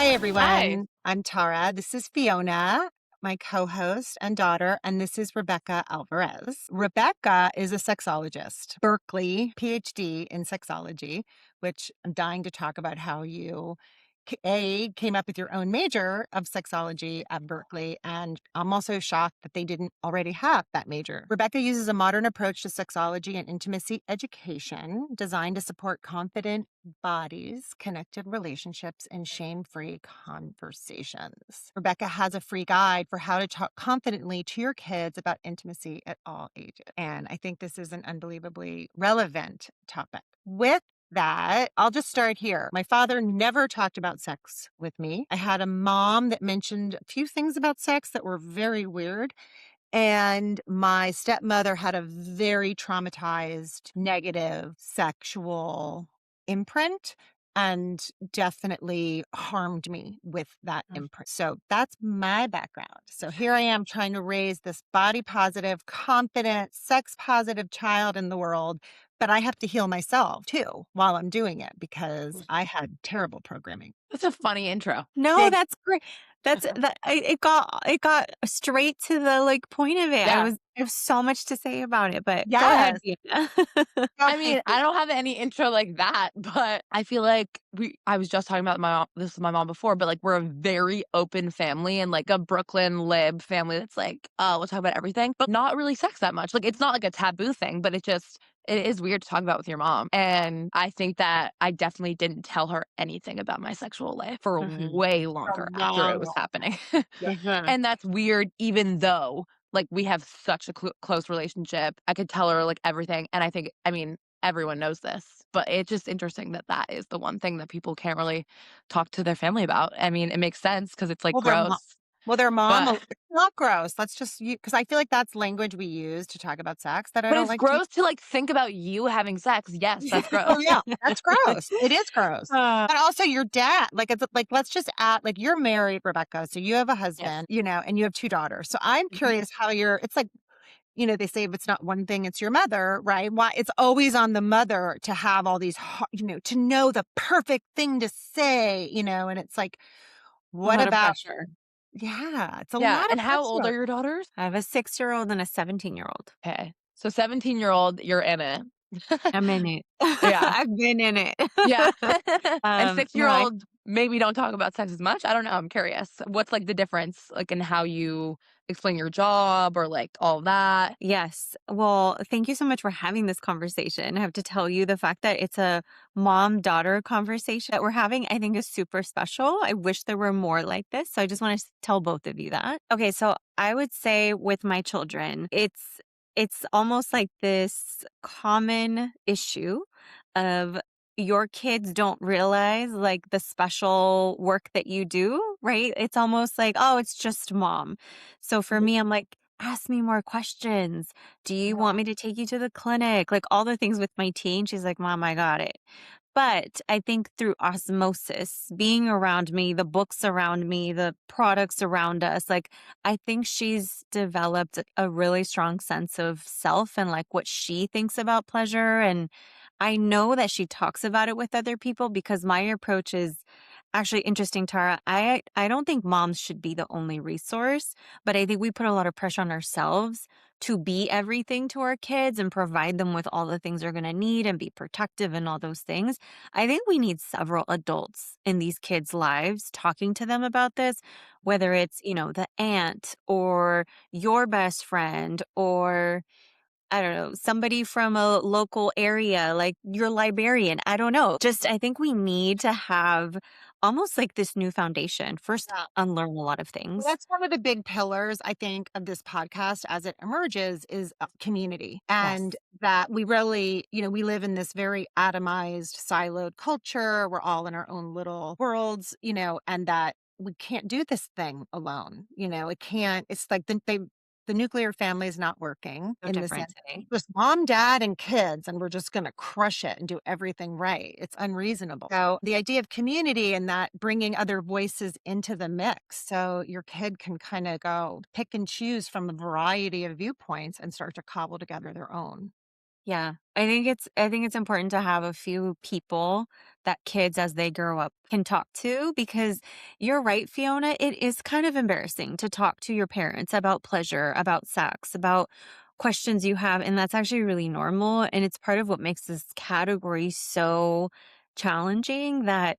Hi, Hi. everyone. I'm Tara. This is Fiona, my co host and daughter, and this is Rebecca Alvarez. Rebecca is a sexologist, Berkeley, PhD in sexology, which I'm dying to talk about how you. Came up with your own major of sexology at Berkeley, and I'm also shocked that they didn't already have that major. Rebecca uses a modern approach to sexology and intimacy education designed to support confident bodies, connected relationships, and shame-free conversations. Rebecca has a free guide for how to talk confidently to your kids about intimacy at all ages. And I think this is an unbelievably relevant topic. With that, I'll just start here. My father never talked about sex with me. I had a mom that mentioned a few things about sex that were very weird. And my stepmother had a very traumatized, negative sexual imprint and definitely harmed me with that imprint. So that's my background. So here I am trying to raise this body positive, confident, sex positive child in the world. But I have to heal myself too while I'm doing it because I had terrible programming. That's a funny intro. No, Thank that's great. That's that it got straight to the, like, point of it. Yeah. I have so much to say about it, but go ahead, Yes. Dina. Oh, I thank mean, you. I don't have any intro like that, but I feel like I was just talking about this with my mom before, but like we're a very open family and like a Brooklyn lib family that's like, oh, we'll talk about everything, but not really sex that much. Like it's not like a taboo thing, but it is weird to talk about with your mom. And I think that I definitely didn't tell her anything about my sexual life for Mhm. way For a longer after it long, was long happening. time. Mhm. And that's weird, even though like we have such a close relationship. I could tell her like everything. And I mean, everyone knows this, but it's just interesting that that is the one thing that people can't really talk to their family about. I mean, it makes sense because it's like Well, their mo gross, well, their mom but it's not gross. Let's just because I feel like that's language we use to talk about sex that I but don't it's like to use. gross to like think about you having sex. Yes, that's gross. Oh, yeah, that's gross. It is gross. Uh, But also your dad, like, it's like, let's just add like, you're married, Rebecca, so you have a Yes. husband, and you have 2 daughters. So I'm Mhm. curious how it's like, they say if it's not one thing, it's your mother, right? Why it's always on the mother to have all these to know the perfect thing to say, and it's like, a what lot of about pressure. yeah, it's a Yeah. lot of And how old are pressure. your daughters? I have a 6-year-old and a 17-year-old. Okay. So 17-year-old, you're in it. I'm in it. Yeah. I've been in it. Yeah. And No, I 6-year-old maybe don't talk about sex as much. I don't know. I'm curious. What's like the difference like in how you explain your job or like all that? Yes. Well, thank you so much for having this conversation. I have to tell you the fact that it's a mom-daughter conversation that we're having, I think is super special. I wish there were more like this. So I just want to tell both of you that. Okay, so I would say with my children, it's almost like this common issue of your kids don't realize like the special work that you do, right? It's almost like, oh, it's just mom. So for me, I'm like, ask me more questions. Do you want me to take you to the clinic? Like all the things with my teen. She's like, Mom, I got it. But I think through osmosis, being around me, the books around me, the products around us, like I think she's developed a really strong sense of self and like what she thinks about pleasure. And I know that she talks about it with other people because my approach is actually interesting, Tara. I don't think moms should be the only resource, but I think we put a lot of pressure on ourselves to be everything to our kids and provide them with all the things they're going to need and be protective and all those things. I think we need several adults in these kids' lives talking to them about this, whether it's, the aunt or your best friend or I don't know, somebody from a local area, like your librarian. I don't know. Just, I think we need to have almost like this new foundation. First, Yeah. unlearn a lot of Well, things. that's one of the big pillars, I think, of this podcast as it emerges is community. And Yes. that we really, we live in this very atomized, siloed culture. We're all in our own little worlds, and that we can't do this thing alone. It can't, it's like the nuclear family is not working So in the different sense today. just mom, dad, and kids, and we're just going to crush it and do everything right. It's unreasonable. So the idea of community and that bringing other voices into the mix, so your kid can kind of go pick and choose from a variety of viewpoints and start to cobble together their own. Yeah. I think it's important to have a few people that kids as they grow up can talk to, because you're right, Fiona, it is kind of embarrassing to talk to your parents about pleasure, about sex, about questions you have. And that's actually really normal. And it's part of what makes this category so challenging, that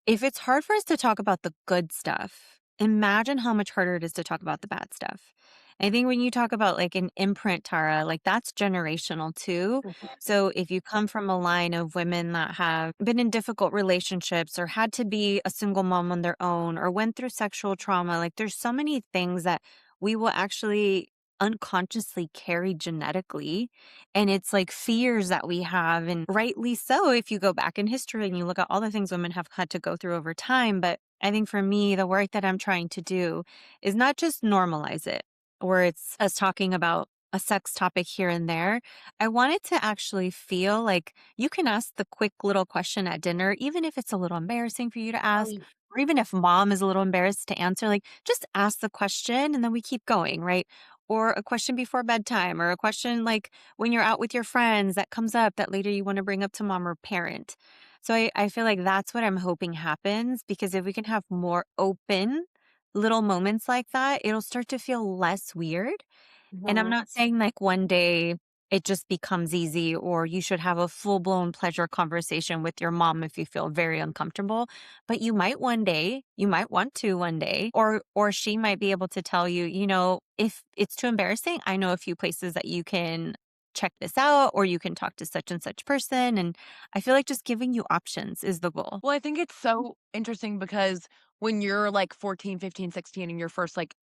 if it's hard for us to talk about the good stuff, imagine how much harder it is to talk about the bad stuff. I think when you talk about like an imprint, Tara, like that's generational too. So if you come from a line of women that have been in difficult relationships or had to be a single mom on their own or went through sexual trauma, like there's so many things that we will actually unconsciously carry genetically. And it's like fears that we have, and rightly so, if you go back in history and you look at all the things women have had to go through over time. But I think for me, the work that I'm trying to do is not just normalize it, or it's us talking about a sex topic here and there. I want it to actually feel like you can ask the quick little question at dinner, even if it's a little embarrassing for you to ask, or even if mom is a little embarrassed to answer, like just ask the question and then we keep going, right? Or a question before bedtime, or a question like when you're out with your friends that comes up that later you want to bring up to mom or parent. So I feel like that's what I'm hoping happens, because if we can have more open little moments like that, it'll start to feel less weird. And I'm not saying like one day it just becomes easy, or you should have a full blown pleasure conversation with your mom if you feel very uncomfortable. But you might one day, you might want to one day, or she might be able to tell you, you know, if it's too embarrassing, I know a few places that you can check this out, or you can talk to such and such person. And I feel like just giving you options is the goal. Well, I think it's so interesting because when you're like 14, 15, 16, and you're first like,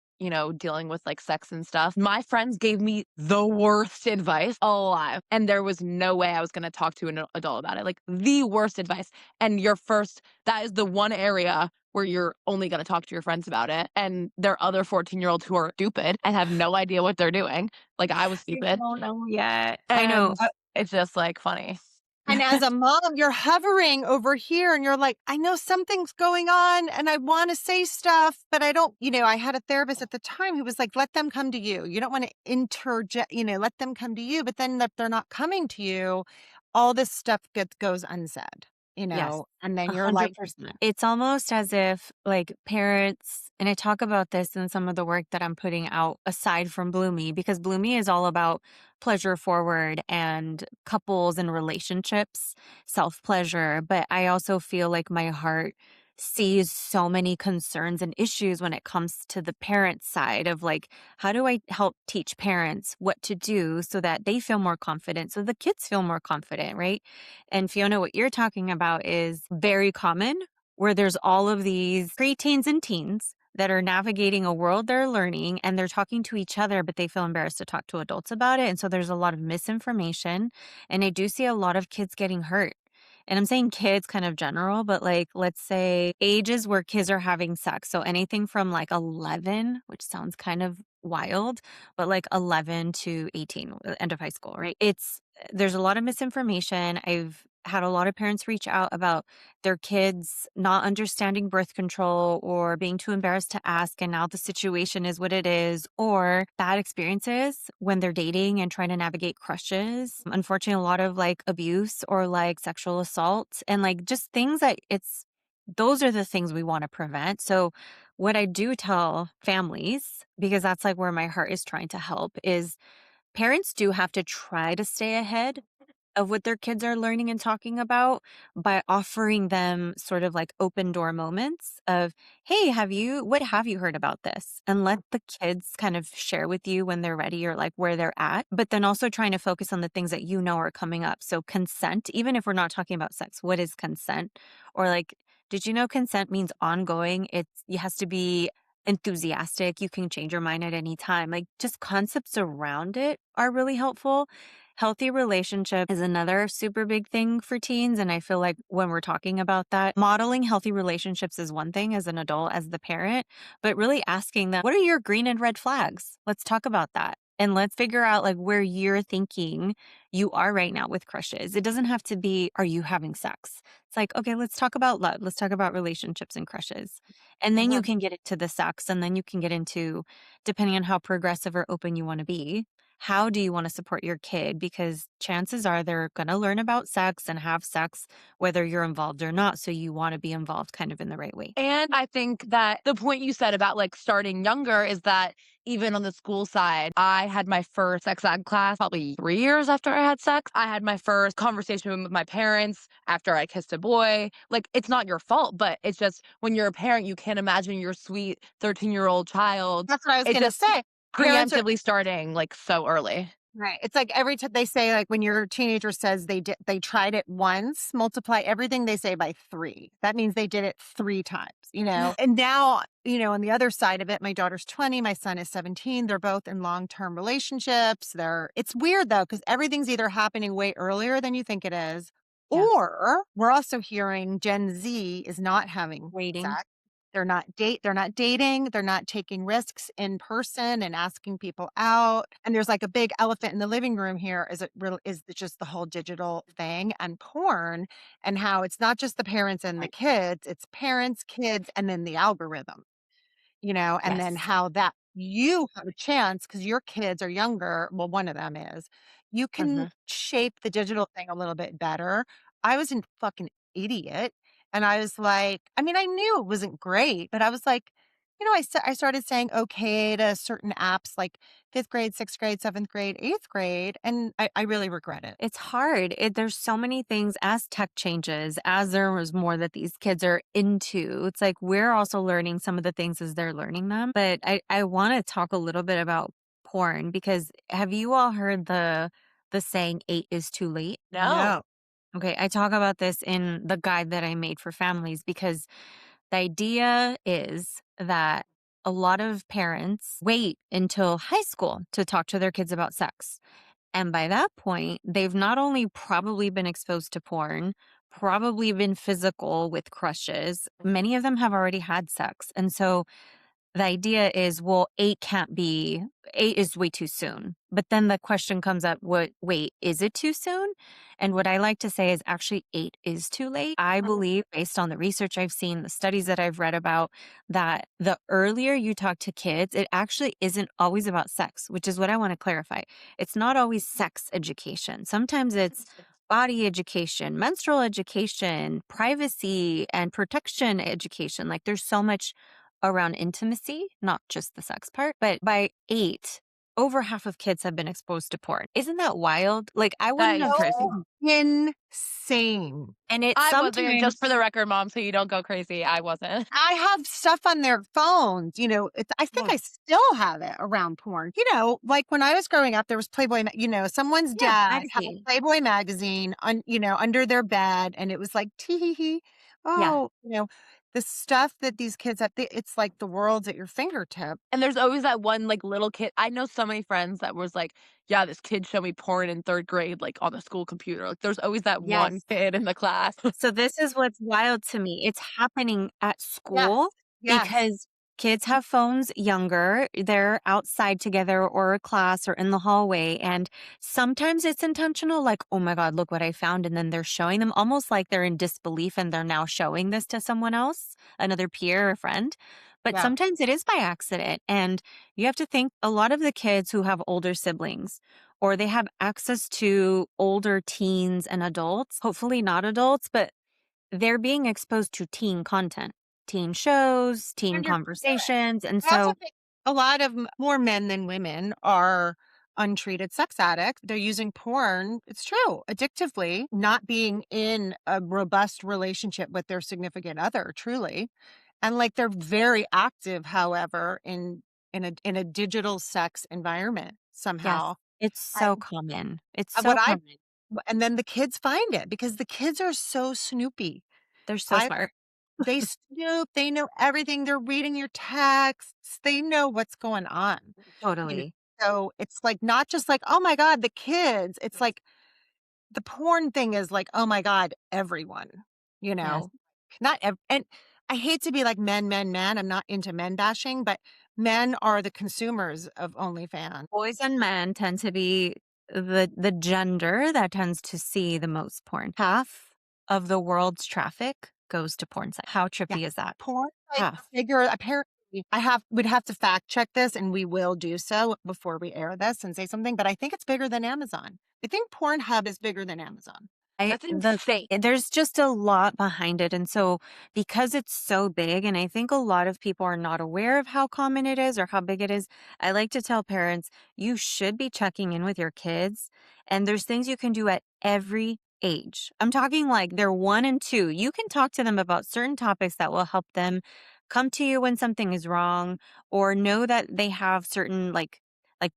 dealing with like sex and stuff, my friends gave me the worst advice alive. And there was no way I was going to talk to an adult about it. Like the worst advice. And that is the one area where you're only going to talk to your friends about it. And there are other 14-year-olds who are stupid and have no idea what they're doing. Like I was I stupid. don't know yet. I know. And it's just like funny. And as a mom, you're hovering over here and you're like, I know something's going on and I want to say stuff, but I don't, I had a therapist at the time who was like, let them come to you. You don't want to interject, let them come to you. But then if they're not coming to you, all this stuff goes unsaid, Yes, and then you're like, 100%. It's almost as if like parents, and I talk about this in some of the work that I'm putting out aside from Bloomi, because Bloomi is all about pleasure forward and couples and relationships, self-pleasure. But I also feel like my heart sees so many concerns and issues when it comes to the parent side of like, how do I help teach parents what to do so that they feel more confident, so the kids feel more confident, right? And Fiona, what you're talking about is very common, where there's all of these preteens and teens that are navigating a world they're learning, and they're talking to each other, but they feel embarrassed to talk to adults about it. And so there's a lot of misinformation. And I do see a lot of kids getting hurt. And I'm saying kids kind of general, but like, let's say ages where kids are having sex. So anything from like 11, which sounds kind of wild, but like 11 to 18, end of high school, right? There's a lot of misinformation. I've had a lot of parents reach out about their kids not understanding birth control or being too embarrassed to ask. And now the situation is what it is, or bad experiences when they're dating and trying to navigate crushes. Unfortunately, a lot of like abuse or like sexual assault, and like just things that those are the things we want to prevent. So what I do tell families, because that's like where my heart is trying to help, is parents do have to try to stay ahead of what their kids are learning and talking about by offering them sort of like open door moments of, hey, what have you heard about this? And let the kids kind of share with you when they're ready, or like where they're at, but then also trying to focus on the things that are coming up. So consent, even if we're not talking about sex, what is consent? Or like, did you know consent means ongoing? It has to be enthusiastic. You can change your mind at any time. Like just concepts around it are really helpful. Healthy relationship is another super big thing for teens. And I feel like when we're talking about that, modeling healthy relationships is one thing as an adult, as the parent, but really asking them, what are your green and red flags? Let's talk about that. And let's figure out like where you're thinking you are right now with crushes. It doesn't have to be, are you having sex? It's like, okay, let's talk about love. Let's talk about relationships and crushes. And then you Mhm. can get into the sex. And then you can get into, depending on how progressive or open you want to be, how do you want to support your kid? Because chances are they're going to learn about sex and have sex, whether you're involved or not. So you want to be involved kind of in the right way. And I think that the point you said about like starting younger is that even on the school side, I had my first sex ed class probably 3 years after I had sex. I had my first conversation with my parents after I kissed a boy. Like, it's not your fault, but it's just when you're a parent, you can't imagine your sweet 13-year-old child. That's what I was It's gonna just say. Parents are preemptively starting like so early. right. It's like every time they say, like, when your teenager says they tried it once, multiply everything they say by 3. That means they did it 3 times, you know? And now, on the other side of it, my daughter's 20, my son is 17. They're both in long-term relationships. It's weird though, because everything's either happening way earlier than you think it is, Yeah. or we're also hearing Gen Z is not having Waiting. sex. They're not dating, they're not taking risks in person and asking people out. And there's like a big elephant in the living room here is just the whole digital thing and porn, and how it's not just the parents and the Right. kids, it's parents, kids, and then the algorithm, and then Yes. how that you have a chance because your kids are younger. Well, one of them is. You can Mhm. shape the digital thing a little bit better. I was a fucking idiot. And I was like, I mean, I knew it wasn't great, but I was like, I started saying okay to certain apps like fifth grade, sixth grade, seventh grade, eighth grade. And I really regret it. It's hard. There's so many things as tech changes, as there was more that these kids are into. It's like we're also learning some of the things as they're learning them. But I want to talk a little bit about porn because have you all heard the saying 8 is too late? No. No. Okay, I talk about this in the guide that I made for families because the idea is that a lot of parents wait until high school to talk to their kids about sex. And by that point, they've not only probably been exposed to porn, probably been physical with crushes, many of them have already had sex. And so the idea is, well, 8 is way too soon. But then the question comes up, wait, is it too soon? And what I like to say is actually 8 is too late. I believe, based on the research I've seen, the studies that I've read about, that the earlier you talk to kids, it actually isn't always about sex, which is what I want to clarify. It's not always sex education. Sometimes it's body education, menstrual education, privacy and protection education. Like there's so much around intimacy, not just the sex part. But by 8, over half of kids have been exposed to porn. Isn't that wild? Like I That wouldn't is have, crazy. So insane. and it's I wasn't, just for sometimes, the record, mom, so you don't go crazy. I wasn't. I have stuff on their phones, I think yeah, I still have it around porn. Like when I was growing up, there was Playboy, someone's yeah, dad had a magazine. Playboy magazine under their bed, and it was like, tee hee hee. Yeah. Oh, the stuff that these kids have, it's like the world's at your fingertip. And there's always that one, like, little kid. I know so many friends that was like, "Yeah, this kid showed me porn in 3rd grade, like, on the school computer." Like, there's always that one Yes. kid in the class. So this is what's wild to me. It's happening at Yes. school Yes. because kids have phones younger. They're outside together or a class or in the hallway. And sometimes it's intentional, like, oh my God, look what I found. And then they're showing them almost like they're in disbelief and they're now showing this to someone else, another peer or friend. But Yeah. sometimes it is by accident. And you have to think a lot of the kids who have older siblings or they have access to older teens and adults, hopefully not adults, but they're being exposed to teen content, teen shows, teen 100%. conversations. And I also so, think a lot of more men than women are untreated sex addicts. They're using porn. It's true, addictively, not being in a robust relationship with their significant other, truly. And like they're very active, however, in a digital sex environment yes, somehow. it's so And common. It's what so I common. and then the kids find it because the kids are so snoopy. They're so I smart. They snoop, they know everything, they're reading your texts, they know what's going on, you know? Totally. So, it's, like, not just like, "Oh my god, the kids," it's like the porn thing is like, "Oh my god, everyone," you Yes. know? Not ev and I hate to be like men, men, men, I'm not into men bashing, but men are the consumers of OnlyFans. Boys and men tend to be the gender that tends to see the most porn. Half of the world's traffic goes to porn sites. How Yeah. trippy is that? Porn, like, Half. bigger apparently would have to fact check this, and we will do so before we air this and say something, but I think it's bigger than Amazon. I think Pornhub is bigger than Amazon. That's insane. There's just a lot behind it. And so because it's so big, and I think a lot of people are not aware of how common it is or how big it is, I like to tell parents, you should be checking in with your kids. And there's things you can do at every age. I'm talking like they're 1 and 2. You can talk to them about certain topics that will help them come to you when something is wrong, or know that they have certain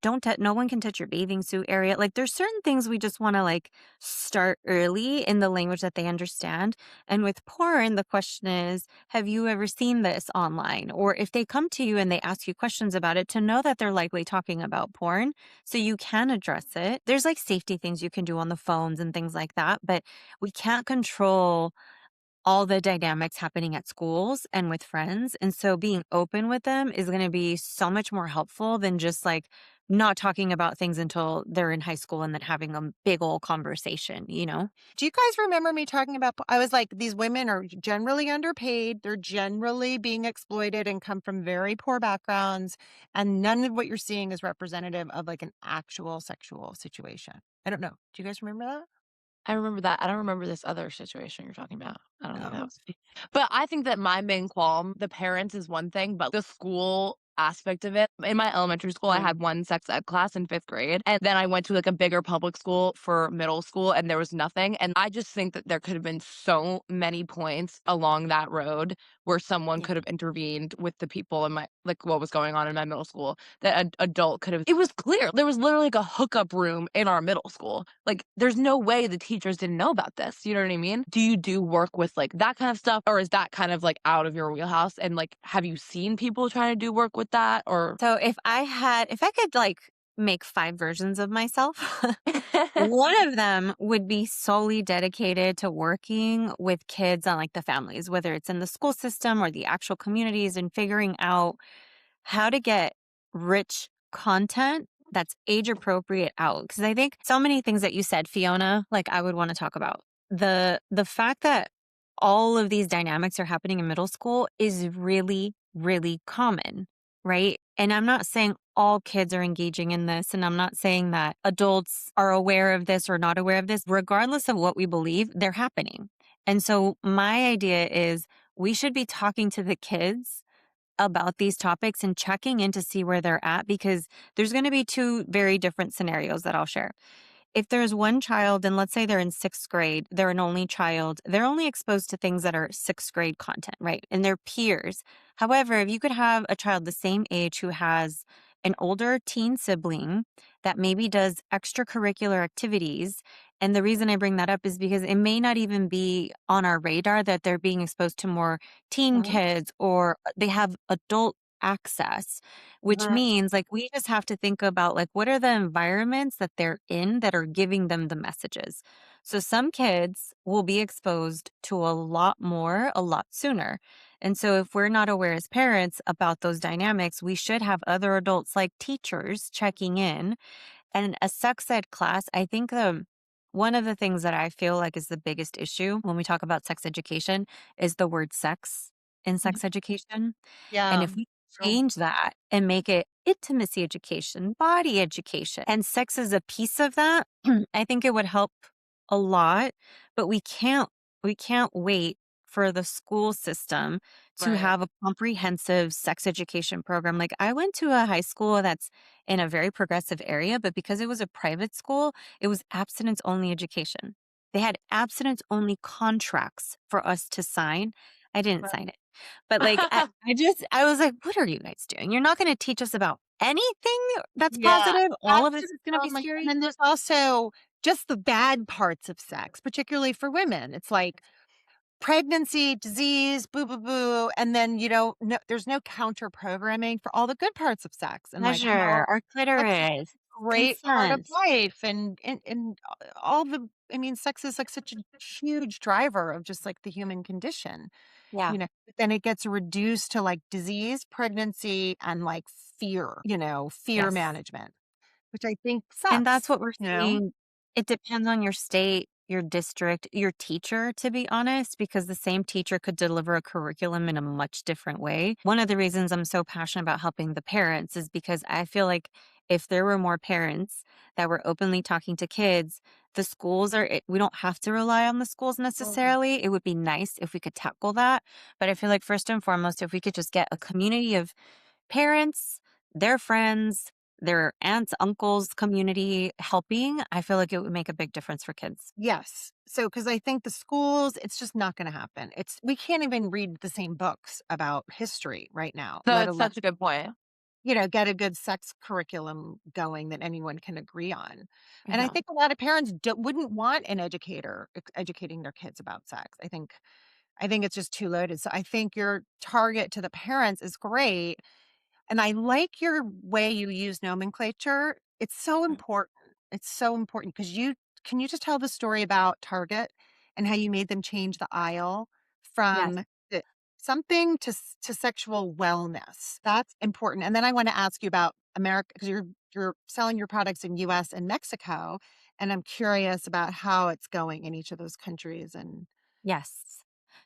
don't no one can touch your bathing suit area. Like there's certain things we just want to like start early in the language that they understand. And with porn, the question is, have you ever seen this online? Or if they come to you and they ask you questions about it, to know that they're likely talking about porn so you can address it. There's like safety things you can do on the phones and things like that, but we can't control all the dynamics happening at schools and with friends. And so being open with them is going to be so much more helpful than just like not talking about things until they're in high school and then having a big old conversation, you know? Do you guys remember me talking about I was like, these women are generally underpaid, they're generally being exploited and come from very poor backgrounds, and none of what you're seeing is representative of like an actual sexual situation. I don't know. Do you guys remember that? I remember that. I don't remember this other situation you're talking about. I don't think that No. was me. But I think that my main qualm, the parents is one thing, but the school aspect of it. In my elementary school, I Mm. had one sex ed class in 5th grade. And then I went to like a bigger public school for middle school and there was nothing. And I just think that there could have been so many points along that road where someone Yeah. could have intervened with the people in my, like what was going on in my middle school, that an adult could have. It was clear. There was literally like a hookup room in our middle school. Like there's no way the teachers didn't know about this. You know what I mean? Do you do work with like that kind of stuff, or is that kind of like out of your wheelhouse? And like, have you seen people trying to do work with that or? So if I could like make 5 versions of myself, one of them would be solely dedicated to working with kids on like the families, whether it's in the school system or the actual communities, and figuring out how to get rich content that's age appropriate out. Because I think so many things that you said, Fiona, like I would want to talk about. The fact that all of these dynamics are happening in middle school is really, really common, right? And I'm not saying all kids are engaging in this, and I'm not saying that adults are aware of this or not aware of this. Regardless of what we believe, they're happening. And so my idea is we should be talking to the kids about these topics and checking in to see where they're at, because there's going to be 2 very different scenarios that I'll share. If there's one child, and let's say they're in 6th grade, they're an only child, they're only exposed to things that are 6th grade content, right? And their peers. However, if you could have a child the same age who has an older teen sibling that maybe does extracurricular activities. And the reason I bring that up is because it may not even be on our radar that they're being exposed to more teen Mhm. kids, or they have adult access, which Mhm. means like we just have to think about like what are the environments that they're in that are giving them the messages. So some kids will be exposed to a lot more a lot sooner. And so if we're not aware as parents about those dynamics, we should have other adults like teachers checking in. And a sex ed class, I think one of the things that I feel like is the biggest issue when we talk about sex education is the word sex in Mhm. sex education. And Yeah. if we So change that and make it intimacy education, body education, and sex is a piece of that, I think it would help a lot. But we can't wait for the school system to Right. have a comprehensive sex education program. Like I went to a high school that's in a very progressive area, but because it was a private school, it was abstinence only education. They had abstinence only contracts for us to sign. I didn't sign it. But like I was like, what are you guys doing? You're not going to teach us about anything that's yeah, positive. All of that's this just is going to be like, and scary. then there's also just the bad parts of sex, particularly for women. It's like pregnancy, disease, boo, boo, boo. And then, no, there's no counter programming for all the good parts of sex and like how Pleasure, our sex is clitoris, a great part of consent. life. And all I mean, sex is like such a huge driver of just like the human condition, Yeah. but then it gets reduced to like disease, pregnancy, and like fear Yes. management, which I think And that's sucks, what we're you know? seeing. It depends on your state, your district, your teacher, to be honest, because the same teacher could deliver a curriculum in a much different way. One of the reasons I'm so passionate about helping the parents is because I feel like if there were more parents that were openly talking to kids, the schools we don't have to rely on the schools Mm. necessarily. It would be nice if we could tackle that. But I feel like first and foremost, if we could just get a community of parents, their friends, their aunts, uncles, community helping, I feel like it would make a big difference for kids. Yes. So, because I think the schools, it's just not gonna happen. We can't even read the same books about history right now, No, let it's alone, such a good point. get a good sex curriculum going that anyone can agree on. And I Yeah. think a lot of parents wouldn't want an educator educating their kids about sex. I think it's just too loaded. So I think your target to the parents is great. And I like your way you use nomenclature. It's so Mm. important. It's so important because you just tell the story about Target and how you made them change the aisle Yes. from the something to sexual wellness. That's important. And then I want to ask you about America because you're selling your products in US and Mexico, and I'm curious about how it's going in each of those countries and Yes.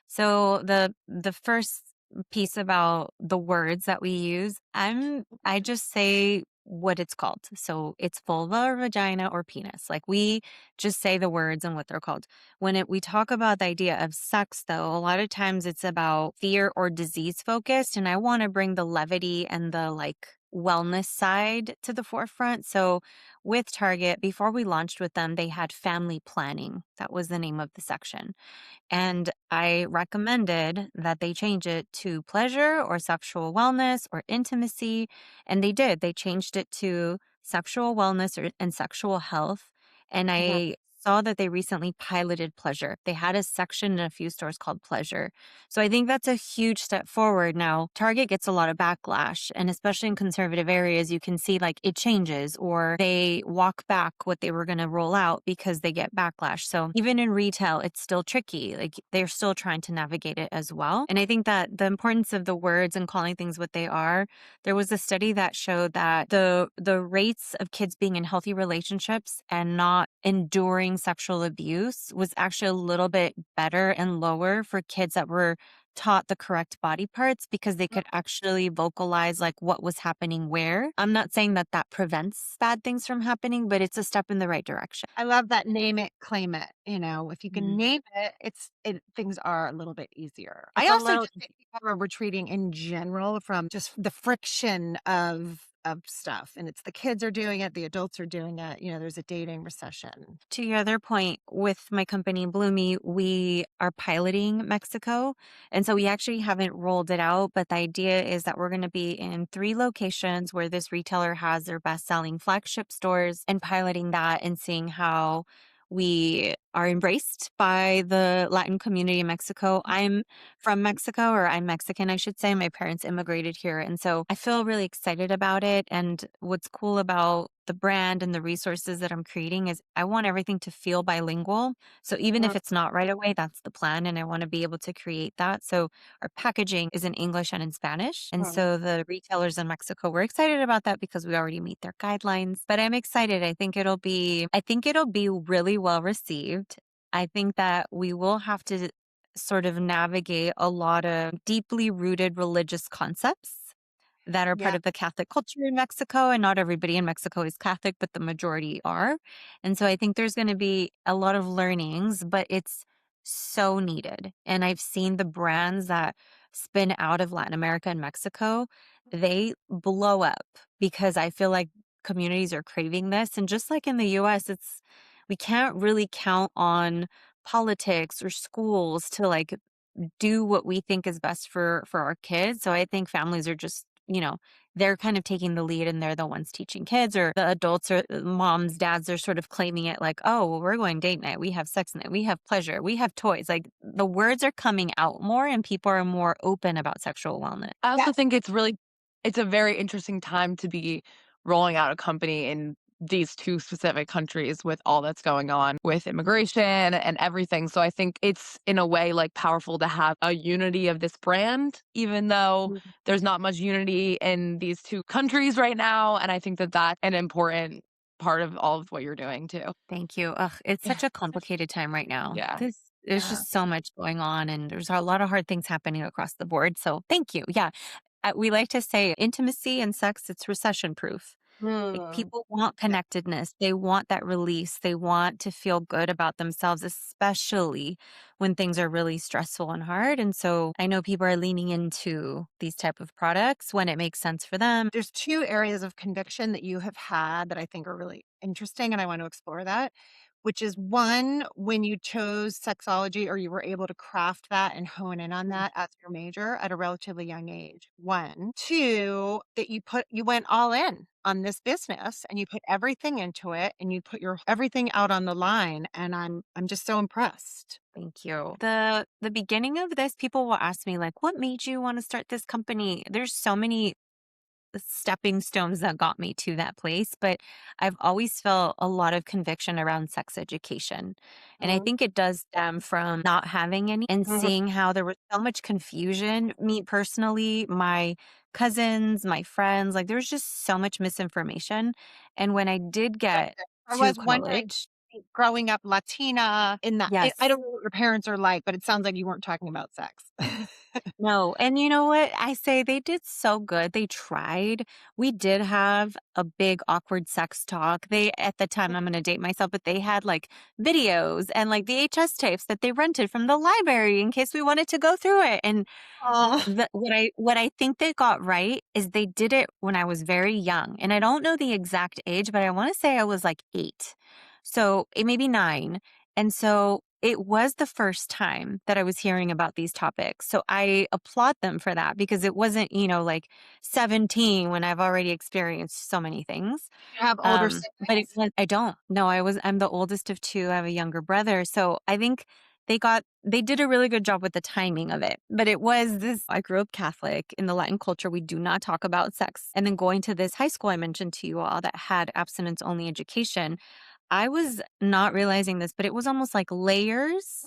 So the first piece about the words that we use, I just say what it's called. So it's vulva or vagina or penis. Like we just say the words and what they're called. We talk about the idea of sex though, a lot of times it's about fear or disease focused and I want to bring the levity and the like wellness side to the forefront. So with Target, before we launched with them, they had family planning. That was the name of the section. And I recommended that they change it to pleasure or sexual wellness or intimacy. And they did. They changed it to sexual wellness and sexual health. And Mhm. I saw that they recently piloted pleasure. They had a section in a few stores called pleasure. So I think that's a huge step forward. Now, Target gets a lot of backlash. And especially in conservative areas, you can see like it changes or they walk back what they were going to roll out because they get backlash. So even in retail, it's still tricky. Like they're still trying to navigate it as well. And I think that the importance of the words and calling things what they are, there was a study that showed that the rates of kids being in healthy relationships and not enduring sexual abuse was actually a little bit better and lower for kids that were taught the correct body parts because they could actually vocalize like what was happening where. I'm not saying that that prevents bad things from happening, but it's a step in the right direction. I love that name it, claim it. If you can Mhm. name it, things are a little bit easier. I It's a also little just think people are retreating in general from just the friction of stuff. And it's the kids are doing it, the adults are doing it. There's a dating recession. To your other point, with my company Bloomi, we are piloting Mexico. And so we actually haven't rolled it out, but the idea is that we're going to be in 3 locations where this retailer has their best selling flagship stores and piloting that and seeing how we are embraced by the Latin community in Mexico. I'm from Mexico, or I'm Mexican, I should say. My parents immigrated here. And so I feel really excited about it. And what's cool about the brand and the resources that I'm creating is I want everything to feel bilingual. So even if it's not right away, that's the plan. And I want to be able to create that. So our packaging is in English and in Spanish. And Mhm. so the retailers in Mexico were excited about that because we already meet their guidelines. But I'm excited. I think it'll be really well received. I think that we will have to sort of navigate a lot of deeply rooted religious concepts that are part Yeah. of the Catholic culture in Mexico. And not everybody in Mexico is Catholic, but the majority are. And so I think there's going to be a lot of learnings, but it's so needed. And I've seen the brands that spin out of Latin America and Mexico, they blow up because I feel like communities are craving this. And just like in the US, we can't really count on politics or schools to like do what we think is best for our kids. So I think families are just, they're kind of taking the lead and they're the ones teaching kids, or the adults or moms, dads are sort of claiming it like, oh, well, we're going date night, we have sex night, we have pleasure, we have toys. Like the words are coming out more and people are more open about sexual wellness. I Yeah. also think it's a very interesting time to be rolling out a company in these 2 specific countries with all that's going on with immigration and everything. So I think it's in a way like powerful to have a unity of this brand, even though Mhm. there's not much unity in these 2 countries right now. And I think that that's an important part of all of what you're doing too. Thank you. Ugh, it's such a complicated time right now. Yeah. There's Yeah. just so much going on, and there's a lot of hard things happening across the board. So thank you. Yeah. We like to say intimacy and sex, it's recession proof. Like Mm. people want Yeah. connectedness. They want that release. They want to feel good about themselves, especially when things are really stressful and hard. And so I know people are leaning into these type of products when it makes sense for them. There's two areas of conviction that you have had that I think are really interesting, and I want to explore that, which is one, when you chose sexology or you were able to craft that and hone in on that as your major at a relatively young age. One. Two, that you went all in on this business and you put everything into it and you put your everything out on the line. And I'm just so impressed. Thank you. The beginning of this, people will ask me like, "What made you want to start this company?" There's so many stepping stones that got me to that place, but I've always felt a lot of conviction around sex education. And I Mhm. think it does stem from not having any and Mhm. seeing how there was so much confusion. Me personally, my cousins, my friends, like there was just so much misinformation. And when I did get I to was wondering, college, growing up Latina in that, I yes. don't know what your parents are like, but it sounds like you weren't talking about sex. No, and you know what? I say they did so good. They tried. We did have a big awkward sex talk. They, at the time, I'm going to date myself, but they had like videos and like VHS tapes that they rented from the library in case we wanted to go through it. And Oh. what I think they got right is they did it when I was very young. And I don't know the exact age, but I want to say I was like 8. So it may be 9. And so it was the first time that I was hearing about these topics. So I applaud them for that because it wasn't, like 17 when I've already experienced so many things. You have older But it siblings? was, I don't. No, I'm the oldest of 2. I have a younger brother. So I think they did a really good job with the timing of it. But it was this I grew up Catholic. In the Latin culture, we do not talk about sex. And then going to this high school I mentioned to you all that had abstinence only education, I was not realizing this, but it was almost like layers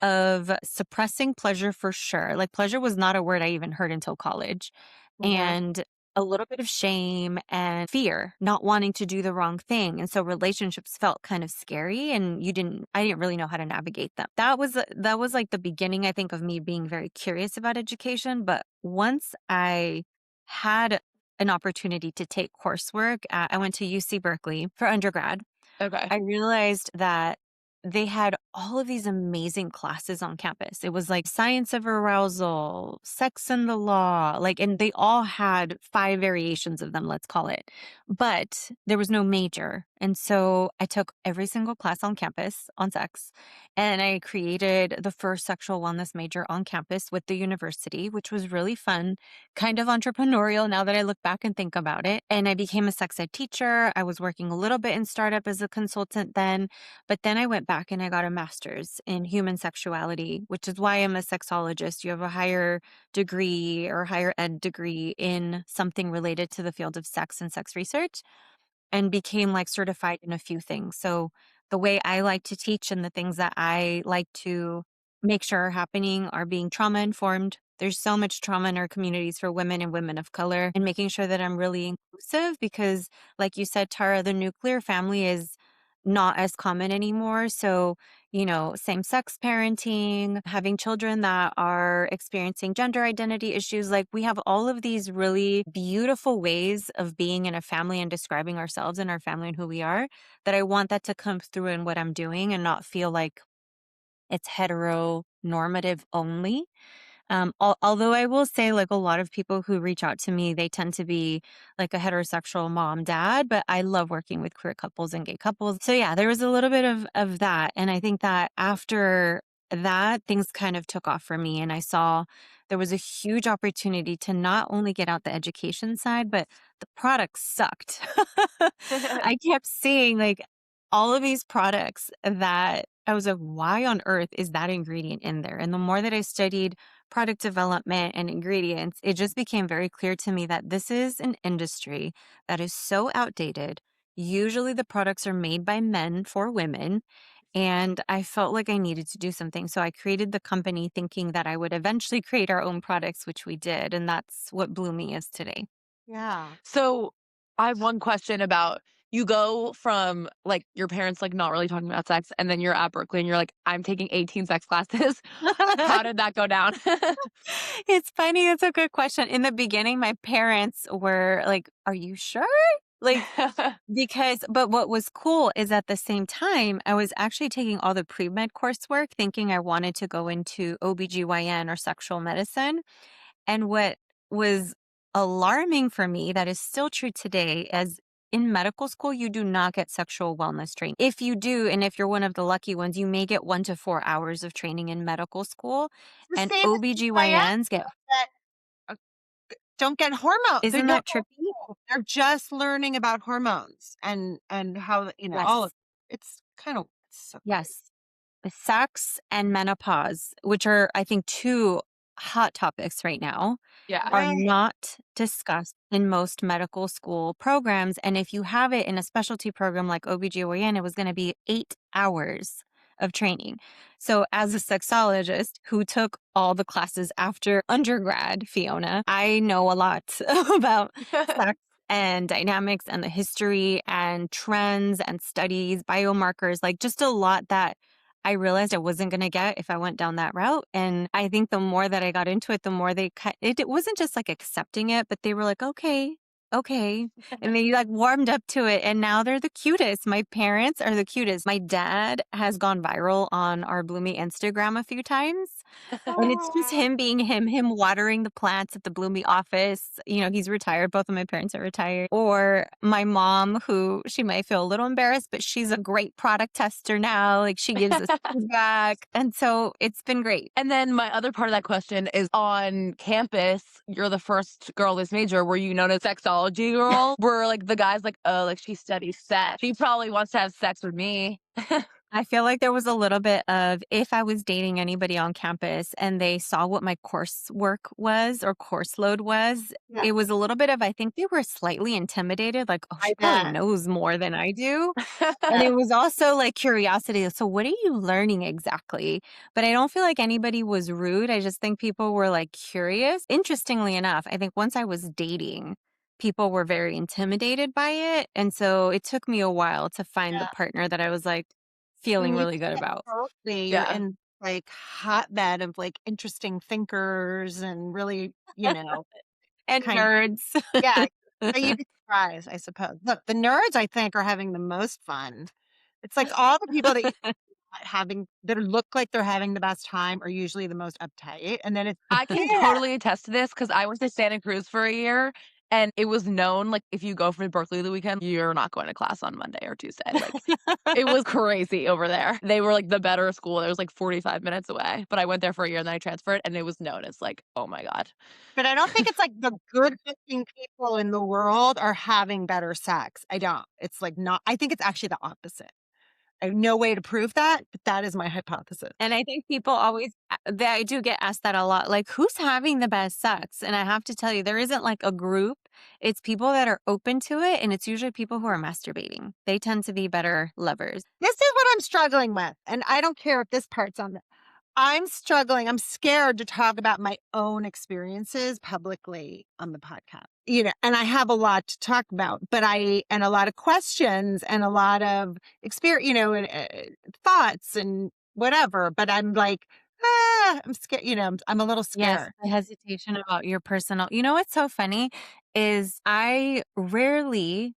of suppressing pleasure for sure. Like pleasure was not a word I even heard until college. Mhm. And a little bit of shame and fear, not wanting to do the wrong thing. And so relationships felt kind of scary and I didn't really know how to navigate them. That was like the beginning, I think, of me being very curious about education. But once I had an opportunity to take coursework, I went to UC Berkeley for undergrad. Okay. I realized that they had all of these amazing classes on campus. It was like science of arousal, sex and the law, and they all had 5 variations of them, let's call it. But there was no major. And so I took every single class on campus on sex, and I created the first sexual wellness major on campus with the university, which was really fun, kind of entrepreneurial now that I look back and think about it. And I became a sex ed teacher. I was working a little bit in startup as a consultant then, but then I went back and I got a master's in human sexuality, which is why I'm a sexologist. You have a higher degree or higher ed degree in something related to the field of sex and sex research, and became like certified in a few things. So the way I like to teach and the things that I like to make sure are happening are being trauma informed. There's so much trauma in our communities for women and women of color, and making sure that I'm really inclusive because, like you said, Tara, the nuclear family is not as common anymore. So, same sex parenting, having children that are experiencing gender identity issues. Like we have all of these really beautiful ways of being in a family and describing ourselves and our family and who we are, that I want that to come through in what I'm doing and not feel like it's heteronormative only. Although I will say, like a lot of people who reach out to me, they tend to be like a heterosexual mom, dad, but I love working with queer couples and gay couples. So yeah, there was a little bit of that. And I think that after that, things kind of took off for me. And I saw there was a huge opportunity to not only get out the education side, but the products sucked. I kept seeing like all of these products that I was like, why on earth is that ingredient in there? And the more that I studied product development and ingredients, it just became very clear to me that this is an industry that is so outdated. Usually the products are made by men for women. And I felt like I needed to do something. So I created the company thinking that I would eventually create our own products, which we did. And that's what Bloomi is today. Yeah. So I have one question about you go from like your parents like not really talking about sex, and then you're at Berkeley and you're like, I'm taking 18 sex classes. How did that go down? It's funny. It's a good question. In the beginning, my parents were like, "Are you sure?" Like, but what was cool is at the same time, I was actually taking all the pre-med coursework thinking I wanted to go into OBGYN or sexual medicine. And what was alarming for me, that is still true today, as in medical school, you do not get sexual wellness training. If you do, and if you're one of the lucky ones, you may get 1 to 4 hours of training in medical school. The And same as GYN OBGYNs get, that don't get hormone. They're isn't not that trippy? they're just learning about hormones and how, all Yes. of it's kind of so crazy. Yes. Sex and menopause, which are, I think, two hot topics right now, Yeah. are Right. not discussed in most medical school programs. And if you have it in a specialty program like OBGYN, it was going to be 8 hours of training. So, as a sexologist who took all the classes after undergrad, Fiona, I know a lot about sex and dynamics and the history and trends and studies, biomarkers, like just a lot that I realized I wasn't going to get if I went down that route. And I think the more that I got into it, the more it wasn't just like accepting it, but they were like, okay, okay. And they like warmed up to it. And now they're the cutest. My parents are the cutest. My dad has gone viral on our Bloomi Instagram a few times. And it's just Aw. him being him watering the plants at the Bloomi office. He's retired. Both of my parents are retired. Or my mom, who she might feel a little embarrassed, but she's a great product tester now. Like she gives us feedback. And so it's been great. And then my other part of that question is on campus, you're the first girl this major. Were you known as sexology girl? Were like the guys like, oh, like she studies sex. She probably wants to have sex with me. I feel like there was a little bit of, if I was dating anybody on campus and they saw what my coursework was or course load was, Yeah, it was a little bit of, I think they were slightly intimidated, like, oh, I she probably bet. knows more than I do. And it was also like curiosity. So, what are you learning exactly? But I don't feel like anybody was rude. I just think people were like curious. Interestingly enough, I think once I was dating, people were very intimidated by it. And so it took me a while to find the Yeah. partner that I was like When feeling you really good get about. Berkeley, you're Yeah. in like hotbed of like interesting thinkers and really, And kind of nerds. yeah. So you'd be surprised, I suppose. Look, the nerds I think are having the most fun. It's like all the people that you that look like they're having the best time are usually the most uptight. And then it's I can yeah. totally attest to this because I went to Santa Cruz for a year and it was known like if you go for Berkeley the weekend, you're not going to class on Monday or Tuesday. Like it was crazy over there. They were like the better school. It was like 45 minutes away. But I went there for a year and then I transferred and it was known as like, oh my God. But I don't think it's like the good-looking people in the world are having better sex. I don't. It's like not I think it's actually the opposite. I have no way to prove that, but that is my hypothesis. And I think people always, I do get asked that a lot, like, who's having the best sex? And I have to tell you, there isn't like a group. It's people that are open to it. And it's usually people who are masturbating. They tend to be better lovers. This is what I'm struggling with, and I don't care if this part's on the I'm struggling. I'm scared to talk about my own experiences publicly on the podcast. And I have a lot to talk about, and a lot of questions and a lot of experience, and thoughts and whatever. But I'm like, I'm scared. I'm a little Yes, scared. the hesitation about your personal. You know what's so funny is I rarely,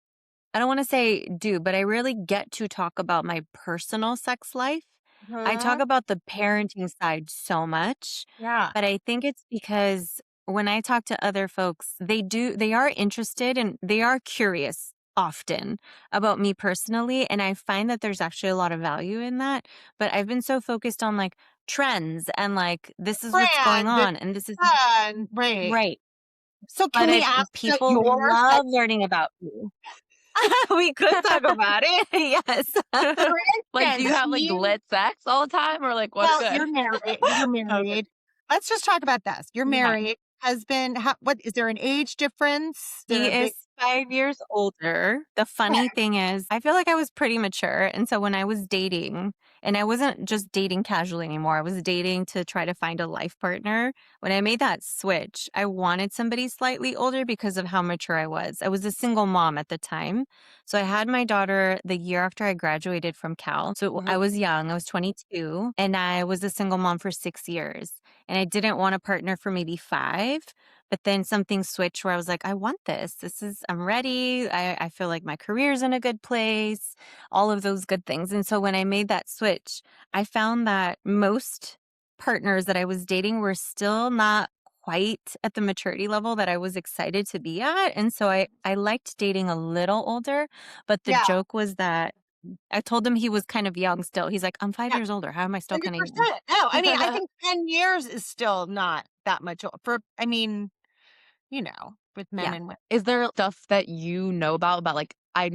I don't want to say do, but I rarely get to talk about my personal sex life. I talk Mhm. about the parenting side so much, Yeah. but I think it's because when I talk to other folks, they are interested and they are curious often about me personally. And I find that there's actually a lot of value in that. But I've been so focused on like trends and like, this is what's going Brand and on. And this is fun. Right. right. So But can we ask about people your love sex learning about you. We could talk about it. Yes. Like, do you experience? have like lit sex all the time or like what's Well, good? you're married. You're Okay. married. Let's just talk about this. You're Yeah. married. Husband, what is there an age difference? There He a big is 5 years older. The funny thing is, I feel like I was pretty mature. And so when I was dating, and I wasn't just dating casually anymore, I was dating to try to find a life partner. When I made that switch, I wanted somebody slightly older because of how mature I was. I was a single mom at the time. So I had my daughter the year after I graduated from Cal. So I was young, I was 22, and I was a single mom for 6 years. And I didn't want a partner for maybe 5. But then something switched where I was like, I want this. I'm ready. I feel like my career's in a good place, all of those good things. And so when I made that switch, I found that most partners that I was dating were still not quite at the maturity level that I was excited to be at. And so I liked dating a little older, but the Yeah. joke was that I told him he was kind of young still. He's like, I'm 5 years older. How am I still kind of young? 100%. No, I mean, I think 10 years is still not that much for, I mean, with men Yeah. and women. Is there stuff that you know about like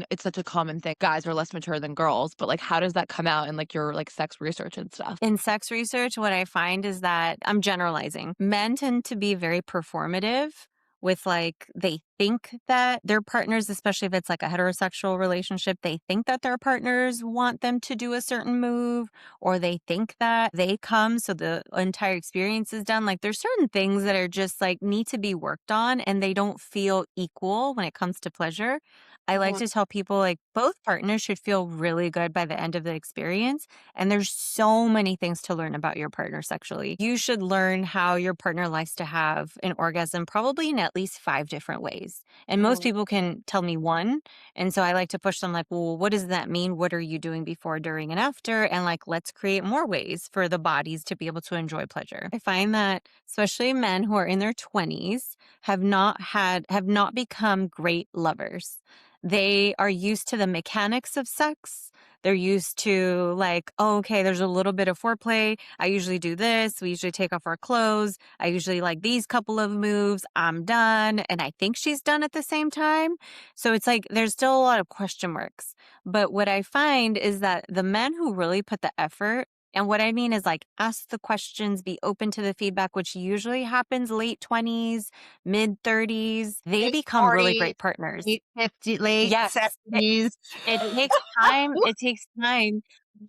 it's such a common thing. Guys are less mature than girls, but like how does that come out in like your like sex research and stuff? In sex research, what I find is that I'm generalizing. Men tend to be very performative with like, they think that their partners, especially if it's like a heterosexual relationship, they think that their partners want them to do a certain move, or they think that they come so the entire experience is done. Like there's certain things that are just like need to be worked on and they don't feel equal when it comes to pleasure. I like to tell people like both partners should feel really good by the end of the experience. And there's so many things to learn about your partner sexually. You should learn how your partner likes to have an orgasm, probably in at least 5 different ways. And most people can tell me one. And so I like to push them like, well, what does that mean? What are you doing before, during, and after? And like, let's create more ways for the bodies to be able to enjoy pleasure. I find that especially men who are in their 20s have not become great lovers. They are used to the mechanics of sex. They're used to like, oh, okay, there's a little bit of foreplay. I usually do this. We usually take off our clothes. I usually like these couple of moves. I'm done. And I think she's done at the same time. So it's like there's still a lot of question marks. But what I find is that the men who really put the effort, and what I mean is like ask the questions, be open to the feedback, which usually happens late 20s, mid 30s, they Late become really 40s, great partners. late 50s, late Yes. 70s. It takes time. It takes time.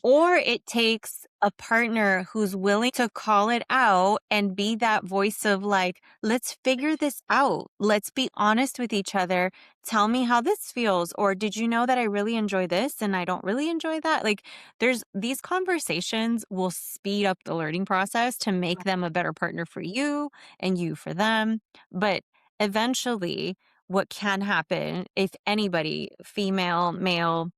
Or it takes a partner who's willing to call it out and be that voice of like, let's figure this out. Let's be honest with each other. Tell me how this feels. Or did you know that I really enjoy this and I don't really enjoy that? Like there's these conversations will speed up the learning process to make them a better partner for you and you for them. But eventually what can happen if anybody, female, male,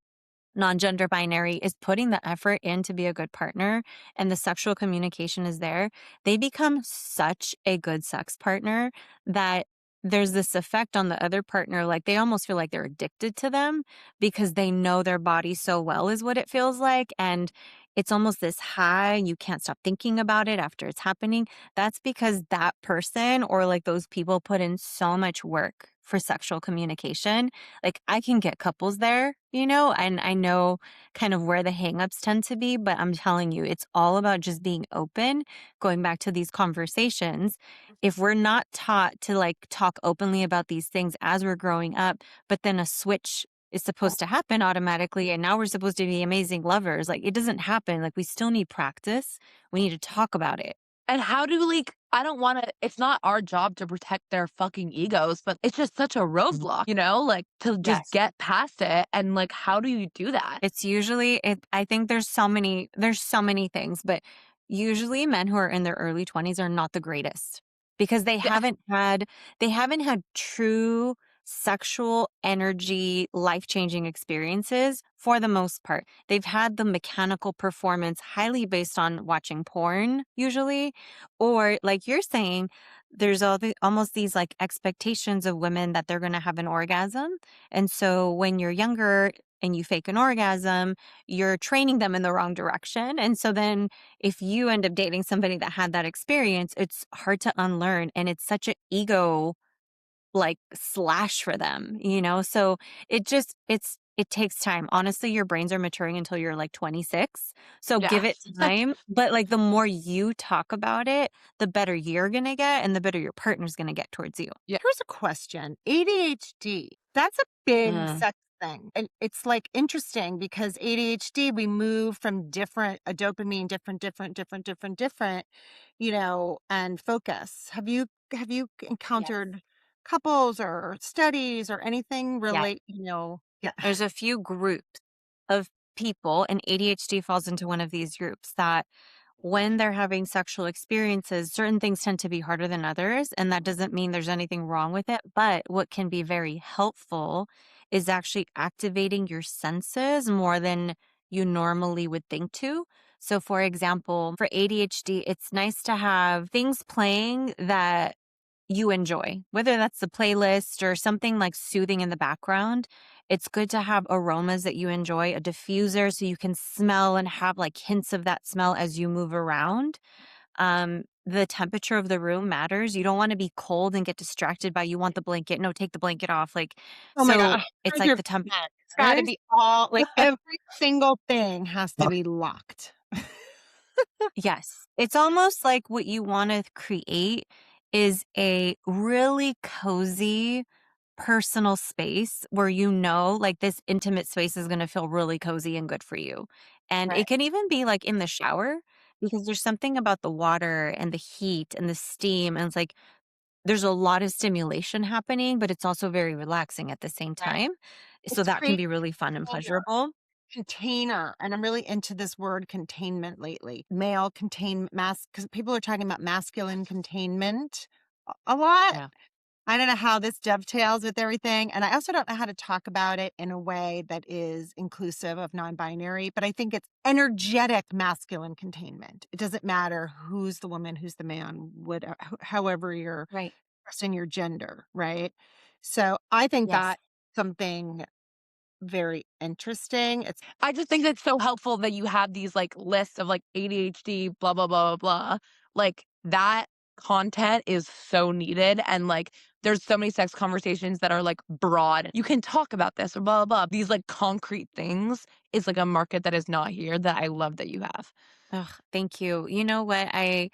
non-gender binary, is putting the effort in to be a good partner and the sexual communication is there, they become such a good sex partner that there's this effect on the other partner. Like they almost feel like they're addicted to them because they know their body so well is what it feels like. And it's almost this high. You can't stop thinking about it after it's happening. That's because that person or like those people put in so much work for sexual communication. Like I can get couples there, and I know kind of where the hangups tend to be, but I'm telling you, it's all about just being open, going back to these conversations. If we're not taught to like talk openly about these things as we're growing up, but then a switch is supposed to happen automatically and now we're supposed to be amazing lovers, like it doesn't happen. Like we still need practice. We need to talk about it. And how do like I don't want to it's not our job to protect their fucking egos, but it's just such a roadblock, like to just Yes. get past it and like how do you do that? It's usually I think there's so many things, but usually men who are in their early 20s are not the greatest because Yeah. they haven't had true sexual energy, life-changing experiences for the most part. They've had the mechanical performance highly based on watching porn usually, or like you're saying, there's almost these like expectations of women that they're going to have an orgasm. And so when you're younger and you fake an orgasm, you're training them in the wrong direction. And so then if you end up dating somebody that had that experience, it's hard to unlearn. And it's such an ego like slash for them, So it takes time. Honestly, your brains are maturing until you're like 26. So Yeah. give it time. But like the more you talk about it, the better you're going to get and the better your partner's going to get towards you. Yeah. Here's a question. ADHD. That's a big Mm. sex thing. And it's like interesting because ADHD, we move from different, a dopamine, different, and focus. Have you Yes. encountered couples or studies or anything Yes. relate, yeah. There's a few groups of people, and ADHD falls into one of these groups, that when they're having sexual experiences, certain things tend to be harder than others. And that doesn't mean there's anything wrong with it. But what can be very helpful is actually activating your senses more than you normally would think to. So, for example, for ADHD, it's nice to have things playing that you enjoy, whether that's the playlist or something like soothing in the background. It's good to have aromas that you enjoy, a diffuser so you can smell and have like hints of that smell as you move around. The temperature of the room matters. You don't want to be cold and get distracted by you want the blanket. No, take the blanket off. Like, Oh my God, so it's like the 100%. It's got to temperatures. be all, like every single thing has to be locked. Yes. It's almost like what you want to create is a really cozy personal space where like this intimate space is going to feel really cozy and good for you. And Right. it can even be like in the shower because there's something about the water and the heat and the steam. And it's like there's a lot of stimulation happening, but it's also very relaxing at the same Right. time. So It's that can creating be really fun and container. pleasurable. Container, and I'm really into this word containment lately. Male contain because people are talking about masculine containment a lot. Yeah. I don't know how this dovetails with everything, and I also don't know how to talk about it in a way that is inclusive of non-binary, but I think it's energetic masculine containment. It doesn't matter who's the woman, who's the man, however you're Right. expressing your gender, right? So I think Yes. that something very interesting. It's I just think it's so helpful that you have these like lists of like ADHD, blah, blah, blah, blah, blah. Like that content is so needed. And like there's so many sex conversations that are like broad. You can talk about this or blah, blah, blah. These like concrete things is like a market that is not here that I love that you have. Ugh, thank you. You know what? I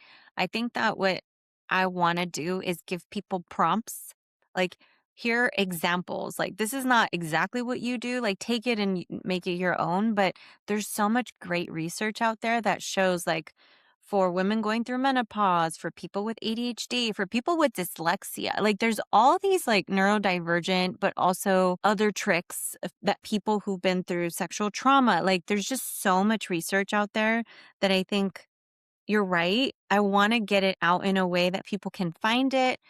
think that what I want to do is give people prompts. Like here are examples. Like this is not exactly what you do. Like take it and make it your own, but there's so much great research out there that shows like for women going through menopause, for people with ADHD, for people with dyslexia. Like there's all these like neurodivergent but also other tricks that people who've been through sexual trauma. Like there's just so much research out there that I think you're right. I want to get it out in a way that people can find it,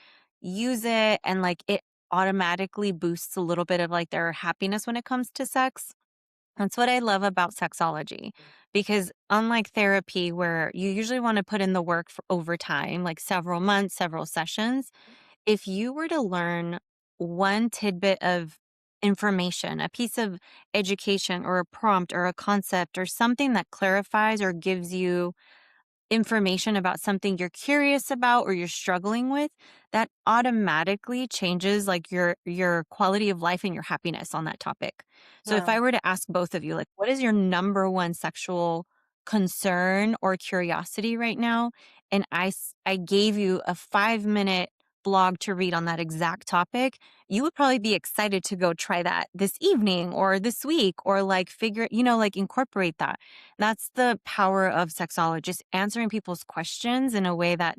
use it, and like it automatically boosts a little bit of like their happiness when it comes to sex. That's what I love about sexology because unlike therapy, where you usually want to put in the work for over time, like several months, several sessions, if you were to learn one tidbit of information, a piece of education or a prompt or a concept or something that clarifies or gives you information about something you're curious about or you're struggling with, that automatically changes like your quality of life and your happiness on that topic. So if yeah. I were to ask both of you, like what is your number one sexual concern or curiosity right now? And I gave you a 5-minute blog to read on that exact topic, you would probably be excited to go try that this evening or this week or like like incorporate that. That's the power of sexology, just answering people's questions in a way that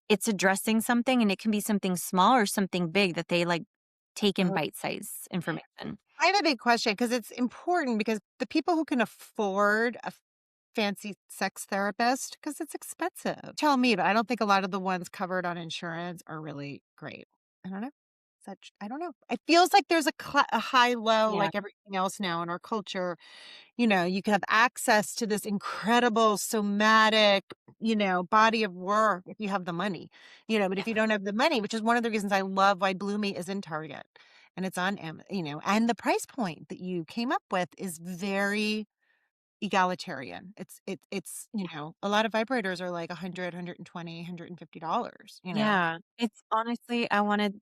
it's addressing something, and it can be something small or something big that they like take in Mhm. bite-sized information. I have a big question because it's important because the people who can afford a fancy sex therapist, because it's expensive. Tell me, but I don't think a lot of the ones covered on insurance are really great. I don't know. I don't know. It feels like there's a high low, Yeah. like everything else now in our culture. You can have access to this incredible somatic, body of work if you have the money, but if you don't have the money, which is one of the reasons I love why Bloomi is in Target and it's on Amazon, and the price point that you came up with is very egalitarian. A lot of vibrators are like 100, $120, $150, Yeah, it's honestly,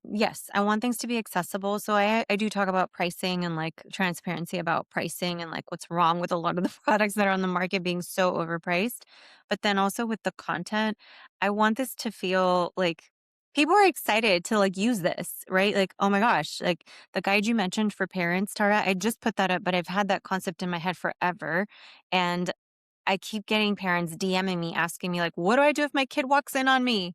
yes, I want things to be accessible. So I do talk about pricing and like transparency about pricing and like what's wrong with a lot of the products that are on the market being so overpriced. But then also with the content, I want this to feel like people are excited to like use this, right? Like, oh my gosh, like the guide you mentioned for parents, Tara, I just put that up, but I've had that concept in my head forever. And I keep getting parents DMing me, asking me, like, what do I do if my kid walks in on me?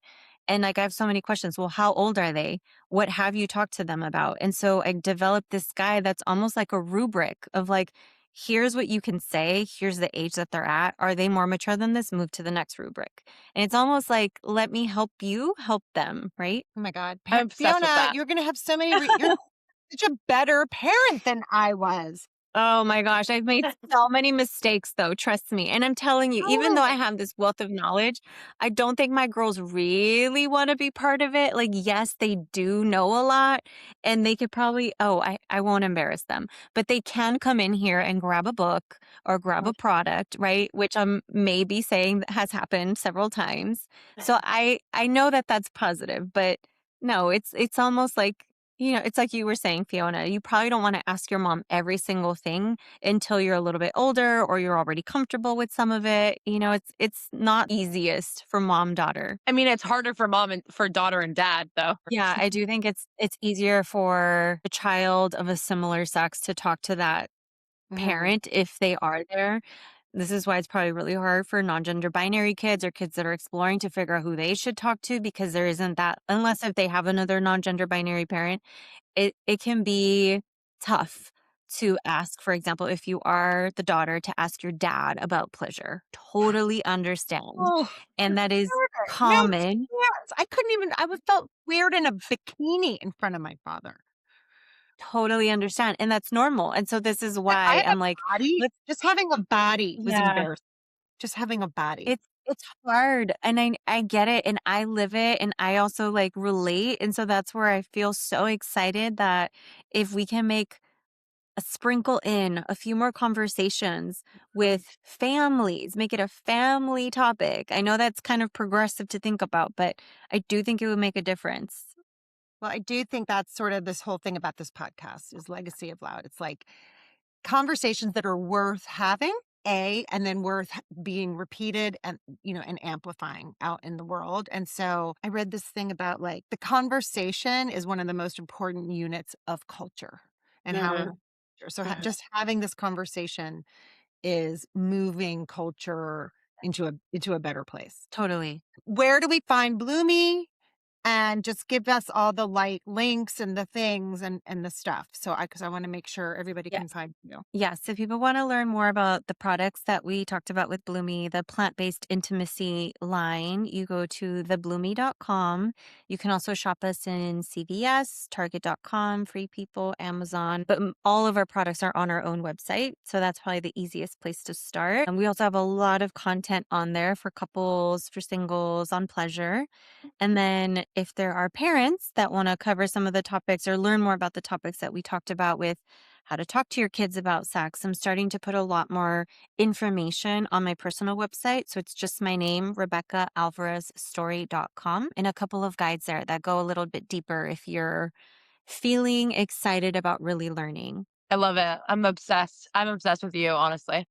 And like, I have so many questions. Well, how old are they? What have you talked to them about? And so I developed this guide that's almost like a rubric of like, here's what you can say. Here's the age that they're at. Are they more mature than this? Move to the next rubric. And it's almost like, let me help you help them, right? Oh my God. I'm obsessed with Fiona, that. you're going to have so many, you're such a better parent than I was. Oh my gosh, I've made so many mistakes though, trust me. And I'm telling you, even though I Totally. have this wealth of knowledge, I don't think my girls really want to be part of it. Like, yes, they do know a lot and they could probably, I won't embarrass them, but they can come in here and grab a book or grab a product, right? Which I'm maybe saying that has happened several times. So I know that that's positive, but no, it's almost like, it's like you were saying, Fiona, you probably don't want to ask your mom every single thing until you're a little bit older or you're already comfortable with some of it. It's not easiest for mom daughter. I mean, it's harder for mom and for daughter and dad, though. Yeah, I do think it's easier for a child of a similar sex to talk to that Mhm. parent if they are there. This is why it's probably really hard for non-gender binary kids or kids that are exploring to figure out who they should talk to because there isn't that unless if they have another non-gender binary parent. It can be tough to ask, for example, if you are the daughter, to ask your dad about pleasure. Totally understand. Oh, And for that is sure. No common. chance. I couldn't even, felt weird in a bikini in front of my father. Totally understand. And that's normal. And so this is I why had I'm a like, body. let's Just having a body was yeah. embarrassing. Just having a body. It's hard and I get it and I live it and I also like relate. And so that's where I feel so excited that if we can make sprinkle in a few more conversations Mm. with families, make it a family topic. I know that's kind of progressive to think about, but I do think it would make a difference. Well, I do think that's sort of this whole thing about this podcast is legacy of loud. It's like conversations that are worth having, and then worth being repeated and, and amplifying out in the world. And so I read this thing about like the conversation is one of the most important units of culture and how it, Mm, so mhm. just having this conversation is moving culture into a better place. Totally. Where do we find Bloomi? And just give us all the links and the things and the stuff. So because I want to make sure everybody Yeah. can find you. Yes, if people want to learn more about the products that we talked about with Bloomi, the plant-based intimacy line, you go to thebloomi.com. You can also shop us in CVS, Target.com, Free People, Amazon, but all of our products are on our own website. So that's probably the easiest place to start. And we also have a lot of content on there for couples, for singles, on pleasure. And then if there are parents that want to cover some of the topics or learn more about the topics that we talked about with how to talk to your kids about sex, I'm starting to put a lot more information on my personal website. So it's just my name, RebeccaAlvarezStory.com, and a couple of guides there that go a little bit deeper if you're feeling excited about really learning. I love it. I'm obsessed. I'm obsessed with you, honestly.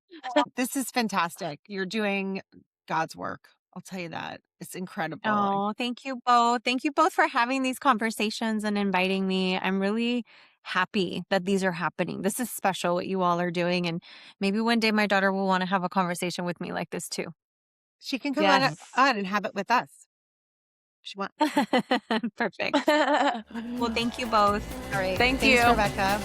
This is fantastic. You're doing God's work. I'll tell you that. It's incredible. Oh, thank you both. Thank you both for having these conversations and inviting me. I'm really happy that these are happening. This is special what you all are doing. And maybe one day my daughter will want to have a conversation with me like this too. She can come Yes. on and have it with us. She want. Perfect. Well, thank you both. All right. Thank Thanks, you. Rebecca.